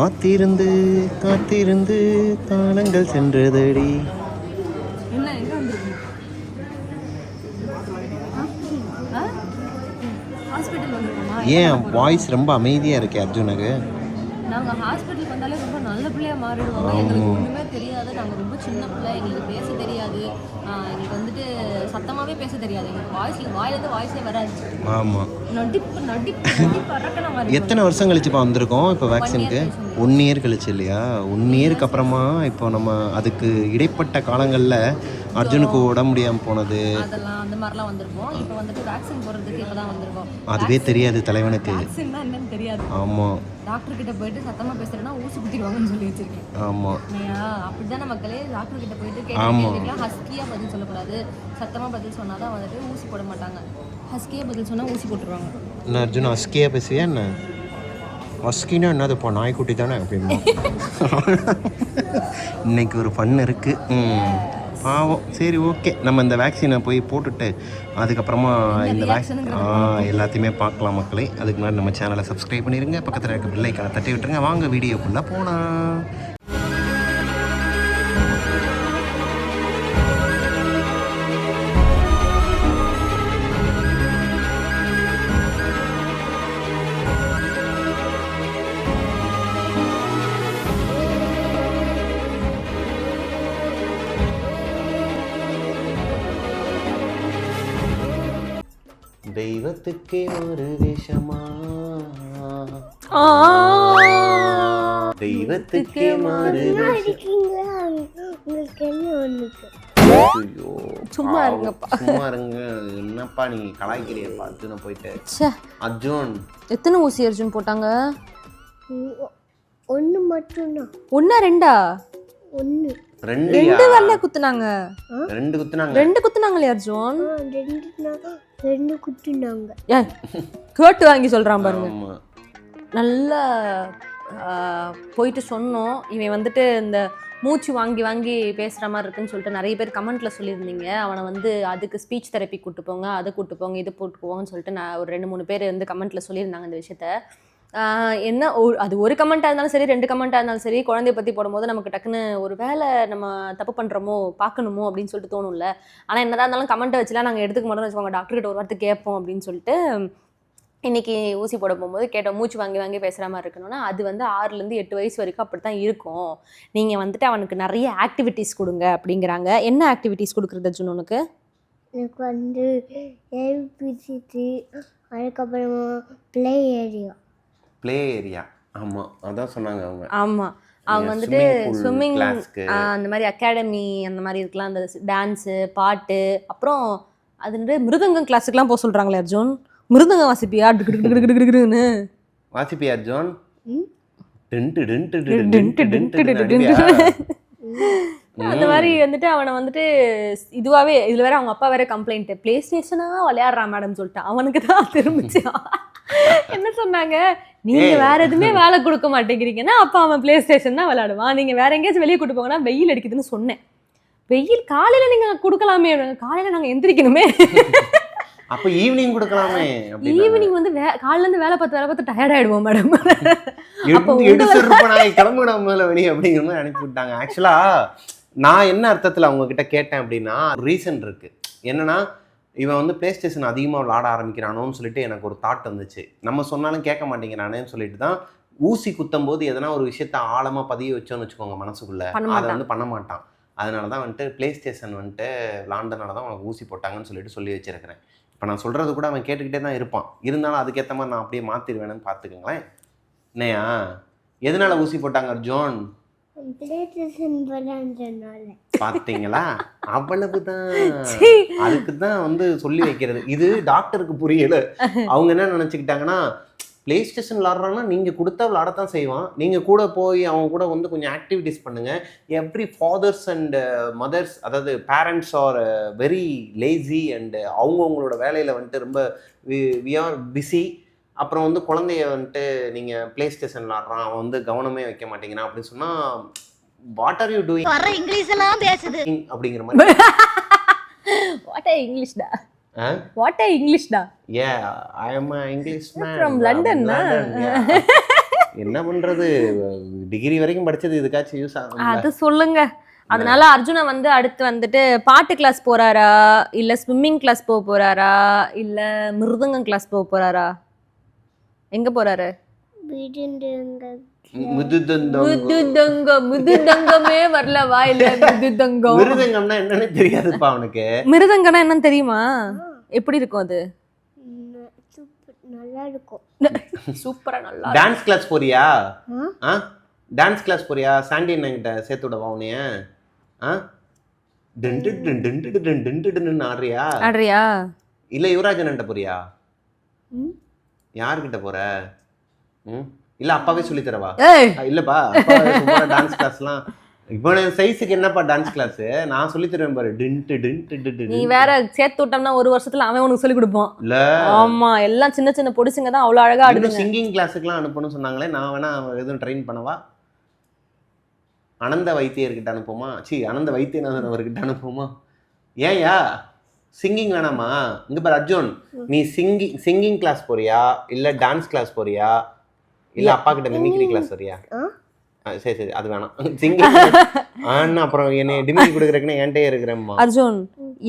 காத்திருந்து காத்திருந்து காலங்கள் சென்றதடி. ஏன் வாய்ஸ் ரொம்ப அமைதியாக இருக்கே அர்ஜுனுக்கு? நாங்கள் ஹாஸ்பிட்டலுக்கு வந்தாலே ரொம்ப நல்ல பிள்ளையாக மாறிடுவாங்க. எங்களுக்கு ஒன்றுமே தெரியாது. நாங்கள் ரொம்ப சின்ன பிள்ளை, எங்களுக்கு பேச தெரியாது. எங்களுக்கு வந்துட்டு சத்தமாகவே பேச தெரியாது. எங்களுக்கு வாயிலேருந்து வாய்ஸே வராது. ஆமாம், நடிப்பு நடிப்பு நடிப்பு அரக்கண மாதிரி. எத்தனை வருஷம் கழிச்சு இப்போ வந்திருக்கோம்? இப்போ வேக்சினுக்கு 1 இயர் கழிச்சு இல்லையா? 1 இயருக்கு அப்புறமா இப்போ நம்ம அதுக்கு இடைப்பட்ட காலங்களில் அர்ஜுனுக்கு உடம்பு முடியாமல் போனது அதெல்லாம் அந்த மாதிரிலாம் வந்திருக்கோம். இப்போ வந்துட்டு வேக்சின் போடுறதுக்கு இப்போ தான் வந்திருக்கோம். அதுவே தெரியாது தலைவனுக்கு. வேக்சின் தான் என்னன்னு தெரியாது. ஆமாம், டாக்டர் கிட்ட போயிட்டு சத்தமாக பேசுறேன்னா ஊசி குத்திடுவாங்கன்னு சொல்லி வச்சிருக்கேன். ஆமாம், அப்படிதானே மக்களே. டாக்டர் கிட்ட போயிட்டு கேட்கலாம், ஹஸ்கியா பதில் சொல்லக்கூடாது, சத்தமாக பதில் சொன்னாதான் வந்துட்டு ஊசி போட மாட்டாங்க. ஹஸ்கியா பதில் சொன்னால் ஊசி போட்டுருவாங்க. என்ன அர்ஜுன் ஹஸ்கியாக பேசுவியா என்ன? ஹஸ்கின்னா என்னது இப்போ நாய்க்குட்டி தானே அப்படின்னா? இன்னைக்கு ஒரு ஃபன் இருக்குது. பாவம். சரி, ஓகே, நம்ம இந்த வேக்சினை போய் போட்டுட்டு அதுக்கப்புறமா இந்த வேக்சின் எல்லாத்தையுமே பார்க்கலாம் மக்களே. அதுக்கு முன்னாடி நம்ம சேனலை சப்ஸ்கிரைப் பண்ணிடுங்க, பக்கத்தில் இருக்க பெல் ஐக்கானை தட்டி விட்டுருங்க. வாங்க வீடியோக்குள்ளே போகலாம். தெய்வத்துக்கே ஒரு வேஷமா, தெய்வத்துக்கே மாறு சும்மா இருங்கப்பா, சும்மா இருங்க. என்னப்பா நீ கலாய்க்கிறியப்பா அர்ஜுனை போயிட்டு. அர்ஜுன் எத்தனை ஊசி அர்ஜுன் போட்டாங்க? 1 மட்டும்தான். 1 2 2 வரல குத்துனாங்க. 2 குத்துனாங்க. 2 குத்துனாங்களே அர்ஜுன். 2 குத்துனாங்க. கேட்டு வாங்கி சொல்றான் பாருங்க. நல்லா போயிட்டு சொன்னோம். இவன் வந்துட்டு இந்த மூச்சு வாங்கி வாங்கி பேசுகிற மாதிரி இருக்குன்னு சொல்லிட்டு நிறைய பேர் கமெண்ட்டில் சொல்லியிருந்தீங்க. அவனை வந்து அதுக்கு ஸ்பீச் தெரப்பி கூப்பிட்டு போங்க, அதை கூப்பிட்டு போங்க, இது போட்டு போங்கன்னு சொல்லிட்டு நான் ஒரு 2-3 பேர் வந்து கமெண்ட்டில் சொல்லியிருந்தாங்க இந்த விஷயத்த. என்ன அது ஒரு கமெண்ட்டாக இருந்தாலும் சரி, 2 கமெண்ட்டாக இருந்தாலும் சரி, குழந்தைய பற்றி போடும்போது நமக்கு டக்குன்னு ஒரு வேலை நம்ம தப்பு பண்ணுறோமோ பார்க்கணுமோ அப்படின்னு சொல்லிட்டு தோணும்ல. ஆனால் என்னதான் இருந்தாலும் கமெண்ட்டை வச்சுலாம் நாங்கள் எடுத்துக்க மாட்டோம்னு வச்சுக்கோங்க. டாக்டர்கிட்ட ஒரு வார்த்தை கேட்போம் அப்படின்னு சொல்லிட்டு இன்றைக்கி ஊசி போட போகும்போது கேட்டோம், மூச்சு வாங்கி வாங்கி பேசுகிற மாதிரி இருக்கணும்னா அது வந்து 6 to 8 வயசு வரைக்கும் அப்படி தான் இருக்கும். நீங்கள் வந்துட்டு அவனுக்கு நிறைய ஆக்டிவிட்டீஸ் கொடுங்க அப்படிங்கிறாங்க. என்ன ஆக்டிவிட்டீஸ் கொடுக்குறது அர்ஜுன் உனக்கு? எனக்கு வந்து ஏபிசிடி, அதுக்கப்புறமா ப்ளே ஏரியா. ஆமாம், அதான் சொன்னாங்க அவங்க. ஆமாம், அவங்க வந்துட்டு ஸ்விம்மிங் அந்த மாதிரி அகாடமி அந்த மாதிரி இருக்கலாம். அந்த டான்ஸு, பாட்டு, அப்புறம் அது மிருதங்கம் கிளாஸுக்கெலாம் போக சொல்கிறாங்களே அர்ஜுன். மிருதங்கம் வாசிப்பியா? வாசிப்பியா அர்ஜுன்? அந்த மாதிரி வந்துட்டு அவனை வந்துட்டு இதுவாகவே இதில் வேற அவங்க அப்பா வேற கம்ப்ளைண்ட், பிளே ஸ்டேஷனாக விளையாடுறான் மேடம் சொல்லிட்டு அவனுக்கு தான் திரும்பிச்சு. என்ன சொன்னாங்க, நீங்க வேற எதுவுமே வேலை கொடுக்க மாட்டேங்கிறீங்கன்னா அப்ப அவன் பிளே ஸ்டேஷன் தான் விளையாடுவான், நீங்க வேற எங்கேயாச்சும் வெளியே கூட்டு போங்கன்னா வெயில் அடிக்குதுன்னு சொன்னேன். வெயில் காலையில நீங்க கொடுக்கலாமே, காலையில நாங்க எந்திரிக்கணுமே, அப்ப ஈவினிங் கொடுக்கலாமே. ஈவினிங் வந்து காலையில இருந்து வேலை பார்த்து டயர்ட் ஆயிடுவோம் மேடம். கிளம்புல வெளியே அப்படிங்கிற மாதிரி அனுப்பி விட்டாங்க. ஆக்சுவலா நான் என்ன அர்த்தத்துல அவங்க கிட்ட கேட்டேன் அப்படின்னா, ரீசன் இருக்கு. என்னன்னா, இவன் வந்து பிளே ஸ்டேஷன் அதிகமாக விளாட ஆரம்பிக்கிறானோன்னு சொல்லிட்டு எனக்கு ஒரு தாட் வந்துச்சு. நம்ம சொன்னாலும் கேட்க மாட்டேங்கிறானேன்னு சொல்லிட்டு தான் ஊசி குத்தும் போது எதனா ஒரு விஷயத்த ஆழமாக பதிய வச்சோன்னு வச்சுக்கோங்க மனசுக்குள்ள, அதை வந்து பண்ண மாட்டான். அதனால தான் வந்துட்டு பிளே ஸ்டேஷன் வந்துட்டு விளாண்டனால தான் அவனுக்கு ஊசி போட்டாங்கன்னு சொல்லிட்டு சொல்லி வச்சிருக்கிறேன். இப்போ நான் சொல்கிறது கூட அவன் கேட்டுக்கிட்டே தான் இருப்பான். இருந்தாலும் அதுக்கேற்ற மாதிரி நான் அப்படியே மாற்றிடுவேன்னு பார்த்துக்கோங்களேன். என்னையா எதனால ஊசி போட்டாங்க அர்ஜுன்? பாத்தீங்களா, அவ்வளவுதான். அதுக்கு தான் வந்து சொல்லி வைக்கிறது. இது டாக்டருக்கு புரியல. அவங்க என்ன நினைச்சுக்கிட்டாங்கன்னா, பிளே ஸ்டேஷன் விளாட்றாங்கன்னா நீங்கள் கொடுத்தா விளாடத்தான் செய்வான், நீங்கள் கூட போய் அவங்க கூட வந்து கொஞ்சம் ஆக்டிவிட்டீஸ் பண்ணுங்கள். எவ்ரி ஃபாதர்ஸ் அண்ட் மதர்ஸ், அதாவது parents are very lazy and அவங்கவுங்களோட வேலையில் வந்துட்டு ரொம்ப வி ஆர் பிஸி. அப்புறம் வந்து குழந்தைய வந்துட்டு நீங்கள் பிளே ஸ்டேஷன் விளாட்றான், அவன் வந்து கவனமே வைக்க மாட்டேங்கிறான் அப்படின்னு சொன்னால், what are you doing? English எல்லாம் பேசுது அப்படிங்கிற மாதிரி. வாட் ஆர் இங்கிலீஷ்டா? What a English da? Yeah, I am an Englishman from London. என்ன பண்றது, டிகிரி வரைக்கும் படிச்சது இதுக்காச்சும் யூஸ் ஆகும். அது சொல்லுங்க. அதனால அர்ஜுனை வந்து அடுத்து வந்துட்டு பாட்டு கிளாஸ் போறாரா, இல்ல ஸ்விம்மிங் கிளாஸ் போக போறாரா, இல்ல மிருதங்கம் கிளாஸ் போக போறாரா? எங்க போறாரு? மிருதங்கமே வரலவா? இல்ல மிருதங்கம். மிருதங்கம்னா என்னன்னு தெரியாதுப்பா அவனுக்கு. மிருதங்கம்னா என்னன்னு தெரியுமா? எப்படி இருக்கும் அது? நல்லா இருக்கும். சூப்பரா நல்லா. டான்ஸ் கிளாஸ் போறியா? டான்ஸ் கிளாஸ் போறியா? சாண்டி என்கிட்ட சேர்த்து விடவா உனைய? ஆடுறியா? ஆடுறியா? இல்ல யுவராஜன் போறியா? யாருக்கிட்ட போற? இல்ல அப்பாவே சொல்லி தரவா? இல்லப்பா அப்பாவே டான்ஸ் கிளாஸ்லாம் இவன சைஸுக்கு என்னப்பா டான்ஸ் கிளாஸ்? நான் சொல்லி தருவேன் பாரு. நீ வேற சேர்த்து விட்டோம்னா ஒரு வருஷத்துல அவன் உனக்கு சொல்லி கொடுப்பான். இல்ல ஆமா, எல்லாம் சின்ன சின்ன பொடிசுங்க தான் அவ்வளவு அழகா ஆடுது. சிங்கிங் கிளாஸுக்குலாம் அனுப்பணும்னு சொன்னாங்களே, நான் வேணா எதுவும் ட்ரெயின் பண்ணவா? அனந்த வைத்தியர்கிட்ட அனுப்புமா? அனந்த வைத்தியநாதன் அவர்கிட்ட அனுப்புமா? ஏன்யா சிங்கிங் வேணாமா? இங்க பாரு அர்ஜுன், நீ சிங்கிங் கிளாஸ் போறியா, இல்ல டான்ஸ் கிளாஸ் போறியா, இல்ல அப்பா கிட்ட மிமிக்ரி கிளாஸ் வரியா? சரி சரி, அது வேணாம். சிங்கிங் அப்புறம் என்னை டிமிக்கி கொடுக்குறதுக்குன்னு என்கிட்டே இருக்கிறேம்மா. அர்ஜுன்,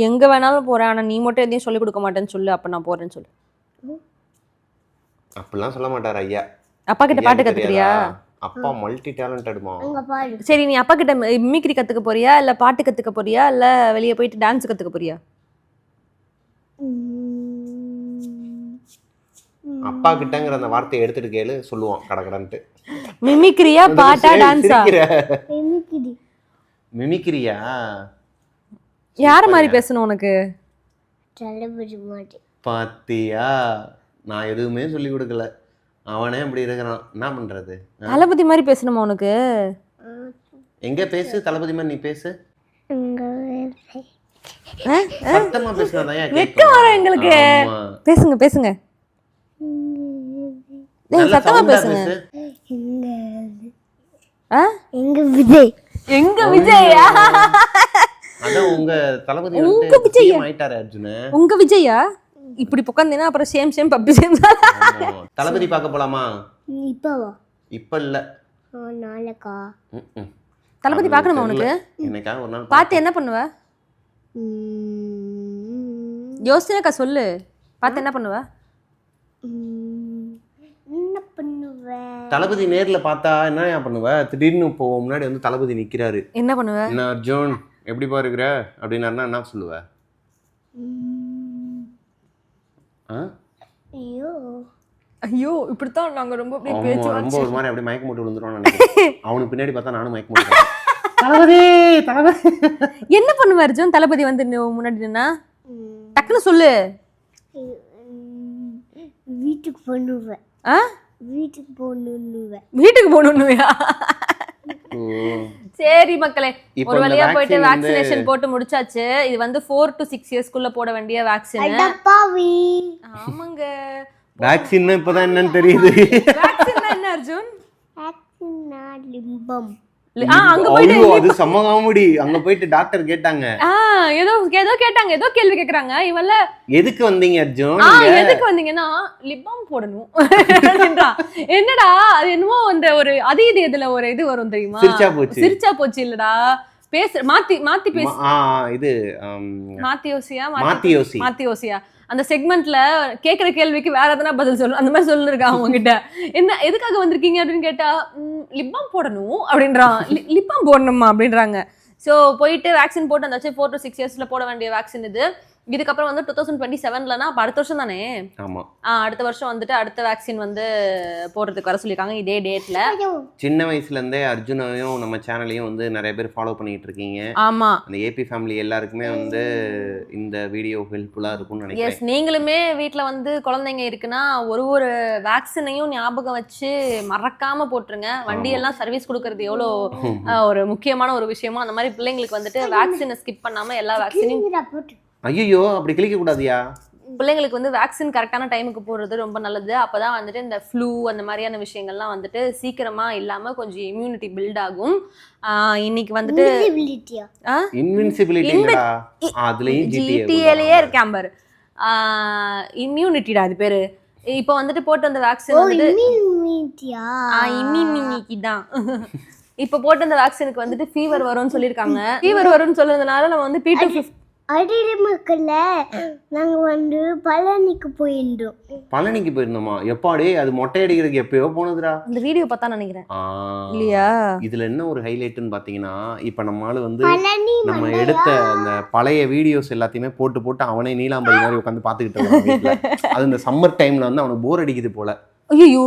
எங்க வேணாலும் போறேன், ஆனா நீ மட்டும் எதையும் சொல்லி கொடுக்க மாட்டேன்னு சொல்லு. அப்ப நான் போறேன்னு சொல்லு. அப்படிலாம் சொல்ல மாட்டார் ஐயா. அப்பா கிட்ட பாட்டு கத்துக்கிறியா? அப்பா மல்டி டேலண்டட்மா. சரி, நீ அப்பா கிட்ட மிமிக்ரி கத்துக்க போறியா, இல்ல பாட்டு கத்துக்க போறியா, இல்ல வெளியே போயிட்டு டான்ஸ் கத்துக்க போறியா? அப்பா கிட்டங்கிற அந்த வார்த்தையை எடுத்துட்டு கேளு, சொல்லுவான் கடகடன்ட்டு. மிமிக்ரியா பாட்டா டான்ஸா? மிமிக்ரியா? யார மாதிரி பேசணும் உனக்கு? பாத்தியா, நான் எதுவுமே சொல்லி கொடுக்கல, அவனே அப்படி இருக்கிறான். என்ன பண்றது? தளபதி மாதிரி பேசணுமா உனக்கு? எங்க பேசு, தளபதி மாதிரி நீ பேசு. சத்தமா பேசினாதான் வெக்கம் வரும் எங்களுக்கு. பேசுங்க பேசுங்க, சத்தமா பேசுங்க. எங்க விஜய். எங்க விஜயா? அதான் உங்க தளபதி வந்து சிஎம் ஆயிட்டாரு அர்ஜுன். உங்க விஜயா? இப்படி உட்கார்ந்தேனா அப்புறம் சேம் சேம் பப்பி சேம். தளபதி பார்க்க போலாமா? இப்பவா? இப்ப இல்ல, நாளைக்கா. தளபதி பார்க்கணுமா உனக்கு? என்னைக்கா ஒரு நாள் பார்த்து என்ன பண்ணுவ? யோசனைக்கா சொல்லு. பார்த்து என்ன பண்ணுவ? என்ன பண்ணுவேன்? தளபதி நேர்ல பார்த்தா என்ன பண்ணுவ? திடீர்னு இப்போ முன்னாடி வந்து தளபதி நிக்கிறாரு, என்ன பண்ணுவ? என்ன அர்ஜுன் எப்படி பாருக்குற அப்படின்னா என்ன சொல்லுவ? ஐயோ ஐயோ, இப்படித்தான் நாங்க ரொம்ப ரொம்ப ஒரு மாதிரி அப்படியே மயக்க போட்டு விழுந்துருவான்னு நினைக்கிறேன். அவனுக்கு பின்னாடி பார்த்தா நானும் மயக்க போட்டு. தளபதி தளபதி என்ன பண்ணுவ அர்ஜுன்? தளபதி வந்து முன்னாடி நின்னா டக்குன்னு சொல்லு. வீட்டுக்கு போகணுவேன். வீட்டுக்கு போகணுன்னுவேன். வீட்டுக்கு போகணுன்னுவியா? சரி மக்களே, ஒரு வழியா போயிட்டு வேக்சினேஷன் போட்டு முடிச்சாச்சு. இது வந்து 4 to 6 இயர்ஸ்க்குள்ள போட வேண்டிய வேக்சின். ஆமாங்க, வேக்சின் இப்பதான் என்னன்னு தெரியுது. வேக்சின்னா என்ன அர்ஜுன்? வேக்சின்னா லிம்பம். அங்க போயிட்டு அது செம்ம காமெடி. அங்க போயிட்டு டாக்டர் கேட்டாங்க, ஏதோ கேட்டாங்க, ஏதோ கேள்வி கேக்குறாங்க. இவல்ல எதுக்கு வந்தீங்க அர்ஜுன்? எதுக்கு வந்தீங்கன்னா லிப்பாம் போடணும். என்னடா அது என்னமோ அந்த ஒரு அது இது இதுல ஒரு இது வரும் தெரியுமா? சிரிச்சா போச்சு இல்லடா. பேச மாத்தி பேசு. இது மாத்தியோசியா அந்த செக்மெண்ட்ல கேக்குற கேள்விக்கு வேற எதனா பதில் சொல்லணும், அந்த மாதிரி சொல்லிருக்கான் அவங்க கிட்ட. என்ன எதுக்காக வந்திருக்கீங்க அப்படின்னு கேட்டா, லிப்பாம் போடணும் அப்படின்றான். லிப்பாம் போடணுமா அப்படின்றாங்க. ஸோ போயிட்டு வேக்சின் போட்டு வந்தாச்சு. 4 to 6 இயர்ஸ்ல போட வேண்டிய வேக்சின் இது. இதுக்கப்புறம் வந்து 2027லனா அப்போ அடுத்த வருஷம் தானே? ஆமா, அடுத்த வருஷம் வந்துட்டு அடுத்த வேக்சின் வந்து போடுறதுக்கு வர சொல்லியிருக்காங்க இதே டேட்ல. சின்ன வயசுல இருந்தே அர்ஜுனையும் நம்ம சேனலையும் வந்து நிறைய பேர் ஃபாலோ பண்ணிட்டு இருக்கீங்க. ஆமா, அந்த ஏபி ஃபேமிலி எல்லாருக்குமே வந்து இந்த வீடியோ ஹெல்ப்ஃபுல்லா இருக்கும்னு நினைக்கிறேன். எஸ், நீங்களுமே வீட்டில் வந்து குழந்தைங்க இருக்குன்னா ஒரு வேக்சினையும் ஞாபகம் வச்சு மறக்காம போட்டுருங்க. வண்டியெல்லாம் சர்வீஸ் கொடுக்கறது எவ்வளோ ஒரு முக்கியமான ஒரு விஷயமோ அந்த மாதிரி பிள்ளைங்களுக்கு வந்துட்டு வேக்சினை ஸ்கிப் பண்ணாம எல்லா வேக்சினையும். ஐயோ, அப்படி கிளிக்க கூடாதியா? பிள்ளைங்களுக்கு வந்து வேக்சின் கரெக்டான டைமுக்கு போடுறது ரொம்ப நல்லது. அப்பதான் வந்துட்டு இந்த ஃப்ளூ அந்த மாதிரியான விஷயங்கள்லாம் வந்துட்டு சீக்கிரமா இல்லாம கொஞ்சம் இம்யூனிட்டி பில்ட் ஆகும். இன்னைக்கு வந்துட்டு ஜிடிஏலயே இருக்கேன் பாரு, இம்யூனிட்டிடா அது பேரு. இப்போ வந்துட்டு போட்டு அந்த வேக்சின் வந்துட்டு மீட்டியா இம்யூனிட்டி தான். இப்போ போட்ட அந்த வேக்சினுக்கு வந்துட்டு ஃபீவர் வரும்னு சொல்லியிருக்காங்க. ஃபீவர் வரும்னு சொல்றதுனால நம்ம வந்து P250 அடிடி மக்கள்ல நாங்க பழனிக்கு போயிருந்தோம். பழனிக்கு போயிருந்தோமா? எப்பாடி அது மொட்டை அடிக்கிறதுக்கு எப்பயோ போனதுடா. அந்த வீடியோ பார்த்தா நினைக்கிறேன் இல்லையா? இதுல என்ன ஒரு ஹைலைட்னு பாத்தீங்கன்னா, இப்ப நம்ம ஆளு வந்து பழனி நம்ம எடுத்த அந்த பழைய வீடியோஸ் எல்லாத்தையுமே போட்டு அவனே நீலாம்பரி மாதிரி உட்காந்து பாத்துக்கிட்டு இருக்கான். அது இந்த சம்மர் டைம்ல வந்து அவனுக்கு போர் அடிக்குது போல. ஐயோ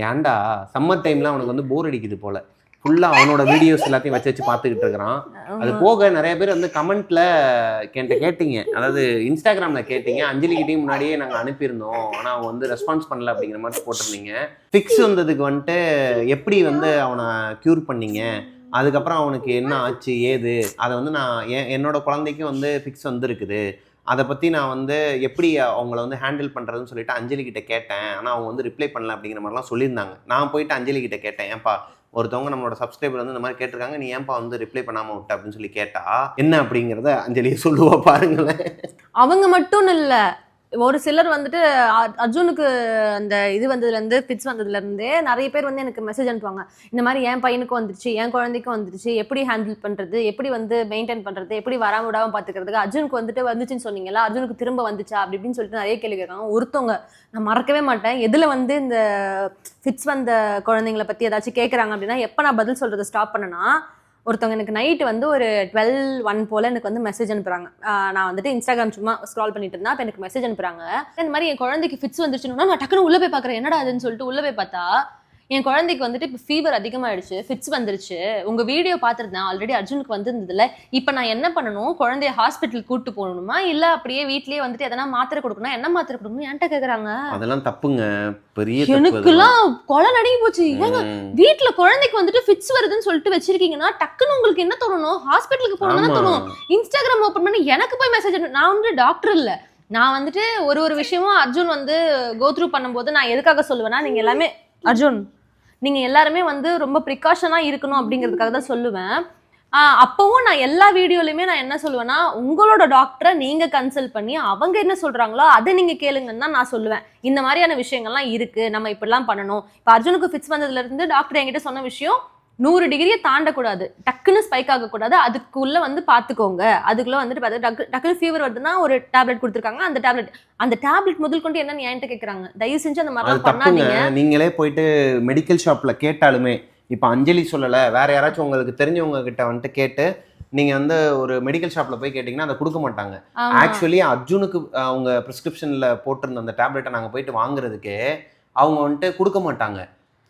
ஏன்டா சம்மர் டைம்ல அவனுக்கு வந்து போர் அடிக்குது போல. ஃபுல்லா அவனோட வீடியோஸ் எல்லாத்தையும் வச்சு பார்த்துக்கிட்டு இருக்கிறான். அது போக நிறைய பேர் வந்து கமெண்ட்ல கேட்டீங்க, அதாவது இன்ஸ்டாகிராம்ல கேட்டீங்க, அஞ்சலி கிட்டே முன்னாடியே நாங்கள் அனுப்பியிருந்தோம், ஆனால் அவன் வந்து ரெஸ்பான்ஸ் பண்ணல அப்படிங்கிற மாதிரி போட்டிருந்தீங்க. ஃபிக்ஸ் வந்ததுக்கு வந்துட்டு எப்படி வந்து அவனை க்யூர் பண்ணீங்க, அதுக்கப்புறம் அவனுக்கு என்ன ஆச்சு ஏது, அதை வந்து நான் என்னோட குழந்தைக்கும் வந்து ஃபிக்ஸ் வந்துருக்குது, அதை பற்றி நான் வந்து எப்படி அவங்கள வந்து ஹேண்டில் பண்ணுறதுன்னு சொல்லிட்டு அஞ்சலி கிட்ட கேட்டேன். ஆனால் அவங்க வந்து ரிப்ளை பண்ணல அப்படிங்கிற மாதிரிலாம் சொல்லியிருந்தாங்க. நான் போயிட்டு அஞ்சலி கிட்ட கேட்டேன், ஏன்பா ஒருத்தவங்க நம்மளோட சப்ஸ்கிரைபர் வந்து இந்த மாதிரி கேட்டிருக்காங்க, நீ ஏன்பா வந்து ரிப்ளை பண்ணாமல் விட்ட அப்படின்னு சொல்லி கேட்டா என்ன அப்படிங்கிறத அஞ்சலியை சொல்லுவா பாருங்களேன். அவங்க மட்டும் இல்லை, ஒரு சிலர் வந்துட்டு அர்ஜுனுக்கு அந்த இது வந்ததுலேருந்து ஃபிட்ஸ் வந்ததுலேருந்தே நிறைய பேர் வந்து எனக்கு மெசேஜ் அனுப்புவாங்க, இந்த மாதிரி என் பையனுக்கும் வந்துருச்சு, என் குழந்தைக்கும் வந்துருச்சு, எப்படி ஹேண்டில் பண்ணுறது, எப்படி வந்து மெயின்டைன் பண்ணுறது, எப்படி வராம விடாமல் பார்த்துக்கிறதுக்கு, அர்ஜுனுக்கு வந்துட்டு வந்துச்சுன்னு சொன்னீங்களா, அர்ஜுனுக்கு திரும்ப வந்துச்சா அப்படி இப்படின்னு சொல்லிட்டு நிறைய கேள்வி கேட்காங்க. ஒருத்தவங்க நான் மறக்கவே மாட்டேன், எதில் வந்து இந்த ஃபிட்ஸ் வந்த குழந்தைங்களை பற்றி ஏதாச்சும் கேட்குறாங்க அப்படின்னா எப்போ நான் பதில் சொல்கிறத ஸ்டாப் பண்ணேன்னா, ஒருத்தவங்க எனக்கு நைட்டு வந்து ஒரு 12-1 போல் எனக்கு வந்து மெசேஜ் அனுப்புகிறாங்க. நான் வந்துட்டு இன்ஸ்டாகிராம் சும்மா ஸ்க்ரால் பண்ணிட்டு இருந்தேன். அப்போ எனக்கு மெசேஜ் அனுப்புகிறாங்க, இந்த மாதிரி என் குழந்தைக்கு ஃபிட்ஸ் வந்துருச்சுன்னா நான் டக்குன்னு உள்ளே போய் பார்க்குறேன், என்னடா அதுன்னு சொல்லிட்டு உள்ளே போய் பார்த்தா என் குழந்தைக்கு வந்துட்டு இப்போ ஃபீவர் அதிகமாகிடுச்சு, ஃபிட்ஸ் வந்துருச்சு, உங்கள் வீடியோ பார்த்துருந்தேன், ஆல்ரெடி அர்ஜுனுக்கு வந்துருந்ததில்ல, இப்போ நான் என்ன பண்ணணும், குழந்தைய ஹாஸ்பிட்டலுக்கு கூப்பிட்டு போகணுமா இல்லை அப்படியே வீட்லேயே வந்துட்டு எதனா மாத்திரை கொடுக்கணும், என்ன மாத்திரை கொடுக்கணும் என்கிட்ட கேட்குறாங்க. அதெல்லாம் தப்புங்க, பெரிய எனக்குலாம் கொலை நடுங்கி போச்சு. ஏங்க வீட்டுல குழந்தைக்கு வந்துட்டு ஃபிட்ஸ் வருதுன்னு சொல்லிட்டு வச்சிருக்கீங்கன்னா டக்குன்னு உங்களுக்கு என்ன தோணணும், ஹாஸ்பிட்டலுக்கு போகணும்னு தோணும். இன்ஸ்டாகிராம் ஓப்பன் பண்ணி எனக்கு போய் மெசேஜ், நான் வந்து டாக்டர் இல்லை, நான் வந்துட்டு ஒரு விஷயமும் அர்ஜுன் வந்து கோத்ரூ பண்ணும்போது நான் எதுக்காக சொல்லுவேன்னா, நீங்க எல்லாமே அர்ஜுன் நீங்க எல்லாருமே வந்து ரொம்ப ப்ரிகாஷனா இருக்கணும் அப்படிங்கிறதுக்காக தான் சொல்லுவேன். அப்பவும் நான் எல்லா வீடியோலையுமே நான் என்ன சொல்லுவேன்னா, உங்களோட டாக்டரை நீங்க கன்சல்ட் பண்ணி அவங்க என்ன சொல்றாங்களோ அதை நீங்க கேளுங்கன்னு தான் நான் சொல்லுவேன். இந்த மாதிரியான விஷயங்கள்லாம் இருக்கு, நம்ம இப்படிலாம் பண்ணணும். இப்போ அர்ஜுனுக்கு ஃபிட்ஸ் வந்ததுல இருந்து டாக்டர் என்கிட்ட சொன்ன விஷயம், 100 டிகிரியை தாண்டக்கூடாது, டக்குன்னு ஸ்பைக் ஆகக்கூடாது, அதுக்குள்ள வந்து பார்த்துக்கோங்க, அதுக்குள்ள வந்துட்டு டக்குன்னு ஃபீவர் வருதுன்னா ஒரு டேப்லெட் கொடுத்துருக்காங்க, அந்த டேப்லெட் முதல் கொண்டு என்ன என்கிட்ட கேட்குறாங்க, தயவு செஞ்சு அந்த மாதிரிலாம் பண்ணாதீங்க. நீங்களே போயிட்டு மெடிக்கல் ஷாப்ல கேட்டாலுமே, இப்போ அஞ்சலி சொல்லலை, வேற யாராச்சும் உங்களுக்கு தெரிஞ்சவங்க கிட்ட வந்துட்டு கேட்டு நீங்க வந்து ஒரு மெடிக்கல் ஷாப்ல போய் கேட்டீங்கன்னா அதை கொடுக்க மாட்டாங்க. ஆக்சுவலி அர்ஜுனுக்கு அவங்க பிரிஸ்கிரிப்ஷன்ல போட்டிருந்த அந்த டேப்லெட்டை நாங்கள் போயிட்டு வாங்குறதுக்கே அவங்க வந்துட்டு கொடுக்க மாட்டாங்க.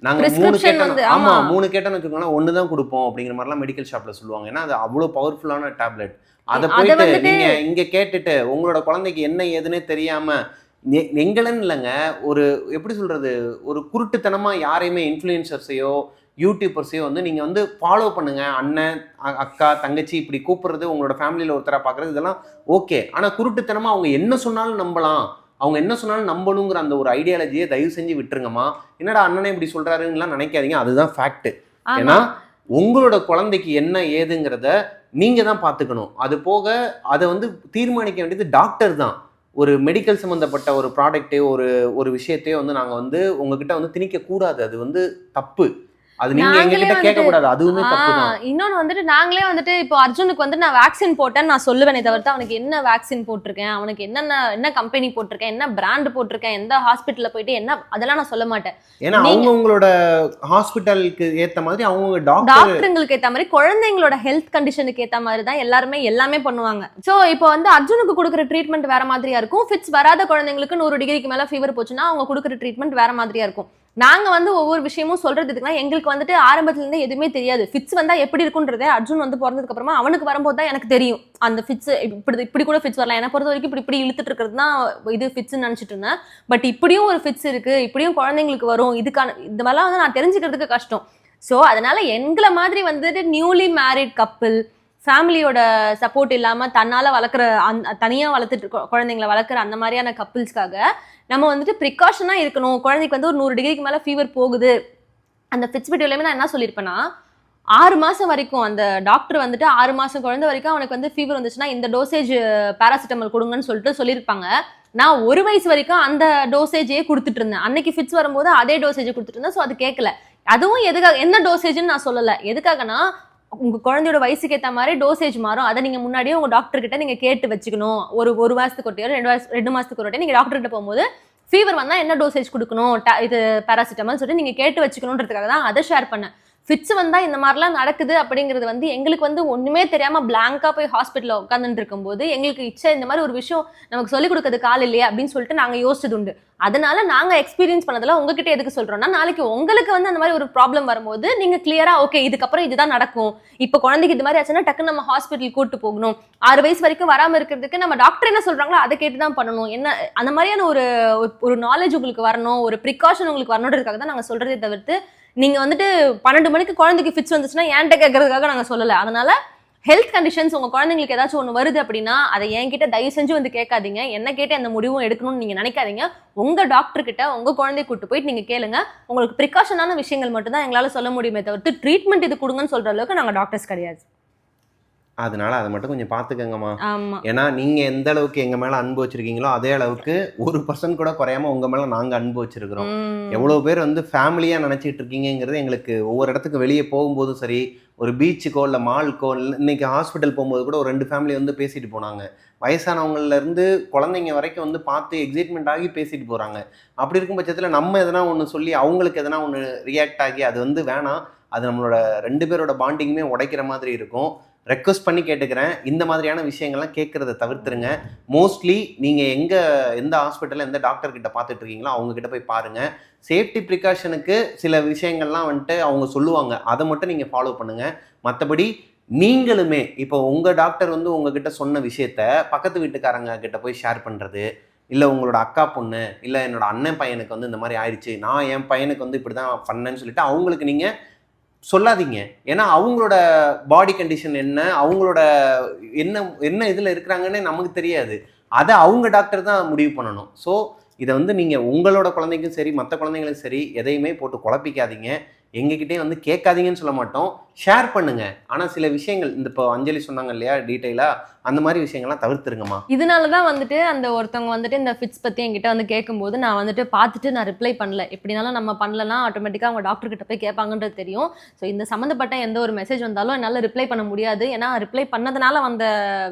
நாங்க 3 கேட்டோம், ஆமா 3 கேட்டோம்னு வச்சுக்கோங்களேன், 1 தான் கொடுப்போம் அப்படிங்கிற மாதிரிலாம் மெடிக்கல் ஷாப்ல சொல்லுவாங்க. ஏன்னா அது அவ்வளோ பவர்ஃபுல்லான டேப்லெட். அதை போயிட்டு நீங்க இங்க கேட்டுட்டு உங்களோட குழந்தைக்கு என்ன ஏதுன்னே தெரியாம எங்களன்னு இல்லைங்க, ஒரு எப்படி சொல்றது, ஒரு குருட்டுத்தனமா யாரையுமே இன்ஃப்ளூயன்சர்ஸையோ யூடியூபர்ஸையோ வந்து நீங்க வந்து ஃபாலோ பண்ணுங்க, அண்ணன் அக்கா தங்கச்சி இப்படி கூப்பிடுறது, உங்களோட ஃபேமிலியில ஒருத்தரா பார்க்கறது இதெல்லாம் ஓகே. ஆனா குருட்டுத்தனமா அவங்க என்ன சொன்னாலும் நம்பலாம், அவங்க என்ன சொன்னாலும் நம்பணுங்கிற அந்த ஒரு ஐடியாலஜியை தயவு செஞ்சு விட்டுருங்கம்மா. என்னடா அண்ணனே இப்படி சொல்றாருங்கலாம் நினைக்காதீங்க, அதுதான் ஃபேக்ட். ஏன்னா உங்களோட குழந்தைக்கு என்ன ஏதுங்கிறத நீங்க தான் பார்த்துக்கணும். அது போக அதை வந்து தீர்மானிக்க வேண்டியது டாக்டர் தான். ஒரு மெடிக்கல் சம்மந்தப்பட்ட ஒரு ப்ராடக்டையோ ஒரு விஷயத்தையோ வந்து நாங்கள் வந்து உங்ககிட்ட வந்து திணிக்க கூடாது, அது வந்து தப்பு. அது நீங்க எங்ககிட்ட கேட்க கூடாது, அதுவுமே தப்புதான். இன்னொன்னு வந்துட்டு நாங்களே வந்துட்டு இப்போ அர்ஜுனுக்கு வந்து நான் வேக்சின் போட்டேன்னு நான் சொல்லுவேனே தவிர்த்து அவனுக்கு என்ன வேக்சின் போட்டிருக்கேன், அவனுக்கு என்ன கம்பெனி போட்டிருக்கேன், என்ன பிராண்ட் போட்டிருக்கேன், எந்த ஹாஸ்பிட்டல்ல போயிட்டு என்ன, அதெல்லாம் நான் சொல்ல மாட்டேன். ஏன்னா அவங்க உங்களோட ஹாஸ்பிட்டலுக்கு ஏத்த மாதிரி அவங்க டாக்டருங்களுக்கு ஏத்த மாதிரி குழந்தைங்களோட ஹெல்த் கண்டிஷனுக்கு ஏத்த மாதிரி தான் எல்லாமே பண்ணுவாங்க. சோ இப்போ வந்து அர்ஜுனுக்கு கொடுக்குற ட்ரீட்மெண்ட் வேற மாதிரியா இருக்கும், ஃபிட்ஸ் வராத குழந்தைங்களுக்கு 100 டிகிரிக்கு மேல ஃபீவர் போச்சுன்னா அவங்க கொடுக்குற ட்ரீட்மெண்ட் வேற மாதிரியா இருக்கும். நாங்க வந்து ஒவ்வொரு விஷயமும் சொல்றதுக்குன்னா எங்களுக்கு வந்துட்டு ஆரம்பத்துல இருந்தே எதுவுமே தெரியாது. ஃபிட்ஸ் வந்தா எப்படி இருக்குன்றதே அர்ஜுன் வந்து பிறந்ததுக்கு அப்புறமா அவனுக்கு வரும்போது தான் எனக்கு தெரியும். அந்த ஃபிட்ஸ் இப்படி கூட ஃபிட்ஸ் வரலாம், என்னை பொறுத்த வரைக்கும் இப்படி இழுத்துட்டு இருக்கிறது தான் இது ஃபிட்ஸ்ன்னு நினைச்சிட்டு இருந்தேன். பட் இப்படியும் ஒரு ஃபிட்ஸ் இருக்கு, இப்படியும் குழந்தைங்களுக்கு வரும், இதுக்கான இந்த மாதிரிலாம் வந்து நான் தெரிஞ்சுக்கிறதுக்கு கஷ்டம். ஸோ அதனால எங்களை மாதிரி வந்துட்டு நியூலி மேரிட் கப்பிள், ஃபேமிலியோட சப்போர்ட் இல்லாமல் தன்னால் வளர்க்குற தனியாக வளர்த்துட்டு குழந்தைங்களை வளர்க்குற அந்த மாதிரியான கப்பிள்ஸ்க்காக நம்ம வந்துட்டு ப்ரிகாஷனாக இருக்கணும். குழந்தைக்கு வந்து ஒரு 100 டிகிரிக்கு மேலே ஃபீவர் போகுது, அந்த ஃபிட்ஸ் வீடியோலையுமே நான் என்ன சொல்லியிருப்பேன்னா, 6 மாதம் வரைக்கும் அந்த டாக்டர் வந்துட்டு 6 மாதம் குழந்தை வரைக்கும் அவனுக்கு வந்து ஃபீவர் வந்துச்சுன்னா இந்த டோசேஜ் பேராசிட்டமல் கொடுங்கன்னு சொல்லிட்டு சொல்லியிருப்பாங்க. நான் 1 வயசு வரைக்கும் அந்த டோசேஜே கொடுத்துட்டு இருந்தேன். அன்னைக்கு ஃபிட்ஸ் வரும்போது அதே டோசேஜ் கொடுத்துட்டு இருந்தேன். ஸோ அது கேட்கல. அதுவும் எதுக்காக, என்ன டோசேஜ்னு நான் சொல்லலை. எதுக்காகனா உங்க குழந்தையோட வயசுக்கு ஏற்ற மாதிரி டோசேஜ் மாறும். அதை நீங்க முன்னாடியே உங்க டாக்டர் கிட்ட நீங்க கேட்டு வச்சுக்கணும். ஒரு மாசத்துக்கு ஒட்டியோ 2 மாசத்துக்கு ஒரு நீங்க டாக்டர் கிட்ட போகும்போது ஃபீவர் வந்தா என்ன டோசேஜ் கொடுக்கணும், இது பேராசிட்டமால் சொல்லிட்டு நீங்க கேட்டு வச்சுக்கணுன்றதுக்காக தான் அதை ஷேர் பண்ணேன். ஃபிட்ஸ் வந்தா இந்த மாதிரிலாம் நடக்குது அப்படிங்கிறது வந்து எங்களுக்கு வந்து ஒண்ணுமே தெரியாம பிளாங்கா போய் ஹாஸ்பிட்டல்ல உட்காந்துட்டு இருக்கும்போது எங்களுக்கு இந்த மாதிரி ஒரு விஷயம் நமக்கு சொல்லிக் கொடுக்கறதுக்கு ஆள் இல்லையா அப்படின்னு சொல்லிட்டு நாங்க யோசிச்சது உண்டு. அதனால நாங்க எக்ஸ்பீரியன்ஸ் பண்ணதுல உங்ககிட்ட எதுக்கு சொல்றோம்னா, நாளைக்கு உங்களுக்கு வந்து அந்த மாதிரி ஒரு ப்ராப்ளம் வரும்போது நீங்க கிளியரா ஓகே இதுக்கப்புறம் இதுதான் நடக்கும், இப்ப குழந்தைக்கு இது மாதிரி ஆச்சுன்னா டக்குன்னு நம்ம ஹாஸ்பிட்டல் கூட்டு போகணும், 6 வயசு வரைக்கும் வராம இருக்கிறதுக்கு நம்ம டாக்டர் என்ன சொல்றாங்களோ அதை கேட்டுதான் பண்ணணும், என்ன அந்த மாதிரியான ஒரு நாலேஜ் உங்களுக்கு வரணும், ஒரு ப்ரிகாஷன் உங்களுக்கு வரணுன்றதுக்காக தான் நாங்க சொல்றதே தவிர்த்து நீங்க வந்துட்டு 12 மணிக்கு குழந்தைக்கு ஃபிட்ஸ் வந்துச்சுன்னா என்கிட்ட கேட்கறதுக்காக நாங்க சொல்லல. அதனால ஹெல்த் கண்டிஷன்ஸ் உங்க குழந்தைங்களுக்கு ஏதாச்சும் ஒன்று வருது அப்படின்னா அதை என்கிட்ட தயவு செஞ்சு வந்து கேட்காதீங்க. என்ன கேட்டு அந்த முடிவும் எடுக்கணும்னு நீங்க நினைக்காதீங்க. உங்க டாக்டர் கிட்ட உங்க குழந்தைய கூட்டு போயிட்டு நீங்க கேளுங்க. உங்களுக்கு ப்ரிகாஷனான விஷயங்கள் மட்டும் தான் எங்களால சொல்ல முடியுமே தவிர்த்து ட்ரீட்மெண்ட் இது கொடுங்கன்னு சொல்ற அளவுக்கு நாங்க டாக்டர்ஸ் கிடையாது. அதனால அதை மட்டும் கொஞ்சம் பார்த்துக்கங்கம்மா. ஆமா. ஏன்னா நீங்க எந்த அளவுக்கு எங்க மேல அன்பு வச்சிருக்கீங்களோ அதே அளவுக்கு 1% கூட குறையாம உங்க மேல நாங்க அன்பு வச்சிருக்கிறோம். எவ்வளவு பேர் வந்து ஃபேமிலியா நினைச்சிட்டு இருக்கீங்கிறது எங்களுக்கு ஒவ்வொரு இடத்துக்கு வெளியே போகும்போதும் சரி, ஒரு பீச்சுக்கோ இல்லை மால்க்கோ, இன்னைக்கு ஹாஸ்பிட்டல் போகும்போது கூட ஒரு 2 ஃபேமிலி வந்து பேசிட்டு போனாங்க. வயசானவங்கள்ல இருந்து குழந்தைங்க வரைக்கும் வந்து பார்த்து எக்ஸைட்மெண்ட் ஆகி பேசிட்டு போறாங்க. அப்படி இருக்கும் பட்சத்தில் நம்ம எதனா ஒன்று சொல்லி அவங்களுக்கு எதனா ஒன்று ரியாக்ட் ஆகி அது வந்து வேணாம், அது நம்மளோட 2 பேரோட பாண்டிங்குமே உடைக்கிற மாதிரி இருக்கும். ரெக்வஸ்ட் பண்ணி கேட்டுக்கிறேன், இந்த மாதிரியான விஷயங்கள்லாம் கேட்குறத தவிர்த்துருங்க. மோஸ்ட்லி நீங்கள் எந்த ஹாஸ்பிட்டலில் எந்த டாக்டர் கிட்ட பார்த்துட்டு இருக்கீங்களோ அவங்கக்கிட்ட போய் பாருங்கள். சேஃப்டி ப்ரிகாஷனுக்கு சில விஷயங்கள்லாம் வந்துட்டு அவங்க சொல்லுவாங்க, அதை மட்டும் நீங்கள் ஃபாலோ பண்ணுங்கள். மற்றபடி நீங்களுமே இப்போ உங்கள் டாக்டர் வந்து உங்ககிட்ட சொன்ன விஷயத்த பக்கத்து வீட்டுக்காரங்க கிட்ட போய் ஷேர் பண்ணுறது, இல்லை உங்களோட அக்கா பொண்ணு, இல்லை என்னோட அண்ணன் பையனுக்கு வந்து இந்த மாதிரி ஆயிடுச்சு, நான் என் பையனுக்கு வந்து இப்படி தான் பண்ணேன்னு சொல்லிட்டு அவங்களுக்கு நீங்கள் சொல்லாதீங்க. ஏன்னா அவங்களோட பாடி கண்டிஷன் என்ன, அவங்களோட என்ன இதில் இருக்கிறாங்கன்னு நமக்கு தெரியாது. அதை அவங்க டாக்டர் தான் முடிவு பண்ணணும். ஸோ இதை வந்து நீங்கள் உங்களோட குழந்தைக்கும் சரி மற்ற குழந்தைங்களுக்கும் சரி எதையுமே போட்டு குழப்பிக்காதீங்க. எங்ககிட்டே வந்து கேட்காதீங்கன்னு சொல்ல மாட்டோம், ஷேர் பண்ணுங்க. ஆனால் சில விஷயங்கள் இந்த இப்போ அஞ்சலி சொன்னாங்க இல்லையா டீட்டெயிலாக, அந்த மாதிரி விஷயங்கள்லாம் தவிர்த்துருங்கம்மா. இதனால தான் வந்துட்டு அந்த ஒருத்தவங்க வந்துட்டு இந்த ஃபிட்ஸ் பற்றி என்கிட்ட வந்து கேட்கும்போது நான் வந்துட்டு பார்த்துட்டு நான் ரிப்ளை பண்ணல. எப்படினாலும் நம்ம பண்ணலன்னா ஆட்டோமேட்டிக்காக அவங்க டாக்டர் கிட்ட போய் கேட்பாங்கன்றது தெரியும். ஸோ இந்த சம்மந்தப்பட்ட எந்த ஒரு மெசேஜ் வந்தாலும் என்னால் ரிப்ளை பண்ண முடியாது. ஏன்னா ரிப்ளை பண்ணதுனால வந்த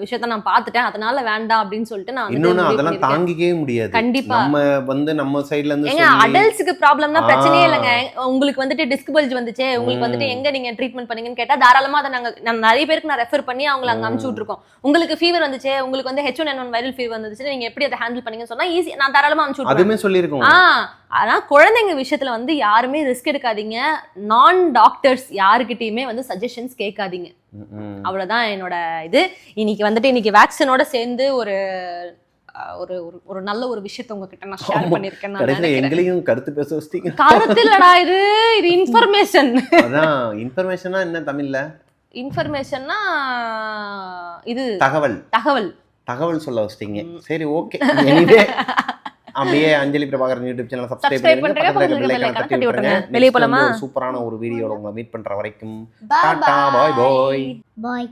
விஷயத்த நான் பார்த்துட்டேன், அதனால வேண்டாம் அப்படின்னு சொல்லிட்டு நான் இன்னொன்று அதெல்லாம் தாங்கிக்கவே முடியாது. கண்டிப்பா நம்ம வந்து நம்ம சைட்ல இருந்து ஏங்க அடல்ட்ஸ்க்கு ப்ராப்ளம்னா பிரச்சனையே இல்லைங்க. உங்களுக்கு வந்துட்டு டிஸ்க் பல்ஜ் வந்துச்சு, உங்களுக்கு வந்துட்டு எங்க நீங்க ட்ரீட்மெண்ட் பண்ணீங்கன்னு கேட்டா தாராளமா அதை நான் நிறைய பேருக்கு நான் ரெஃபர் பண்ணி அவங்களை அங்கே அனுப்பிச்சு விட்டுருக்கோம். உங்களுக்கு ஃபீவர் வந்துச்சு, உங்களுக்கு வந்து H1N1 வைரல் ஃபீவர் வந்துச்சு, நீங்க எப்படி அதை ஹேண்டில் பண்ணீங்கன்னு சொன்னா ஈஸி, நான் தாராளமா அனுப்பிச்சு விட்டுருக்கேன். அதுமே சொல்லியிருக்கோம். ஆனா குழந்தைங்க விஷயத்துல வந்து யாருமே ரிஸ்க் எடுக்காதீங்க. நான் டாக்டர்ஸ் யாருக்கிட்டையுமே வந்து சஜஷன்ஸ் கேட்காதீங்க. அவ்வளவுதான் என்னோட இது. இன்னைக்கு வேக்சினோட சேர்ந்து ஒரு நல்ல ஒரு விஷயத்தை உங்ககிட்ட நான் ஷேர் பண்ணிருக்கேன். எங்களையும் கருத்து பேச வச்சிட்டீங்க. கருத்து இல்லடா, இது இன்ஃபர்மேஷன். அதான் இன்ஃபர்மேஷனா என்ன தமிழ்ல? இன்ஃபர்மேஷன்னா இது தகவல் சொல்ல வச்சிட்டீங்க. சரி ஓகே. எனிவே அப்படியே அஞ்சலி பிரபாகரன் யூடியூப் சேனல் சப்ஸ்கிரைப் பண்ணுங்க. வெளியே போலாமா? சூப்பரான ஒரு வீடியோல உங்களை மீட் பண்ற வரைக்கும் டாடா, பாய் பாய்.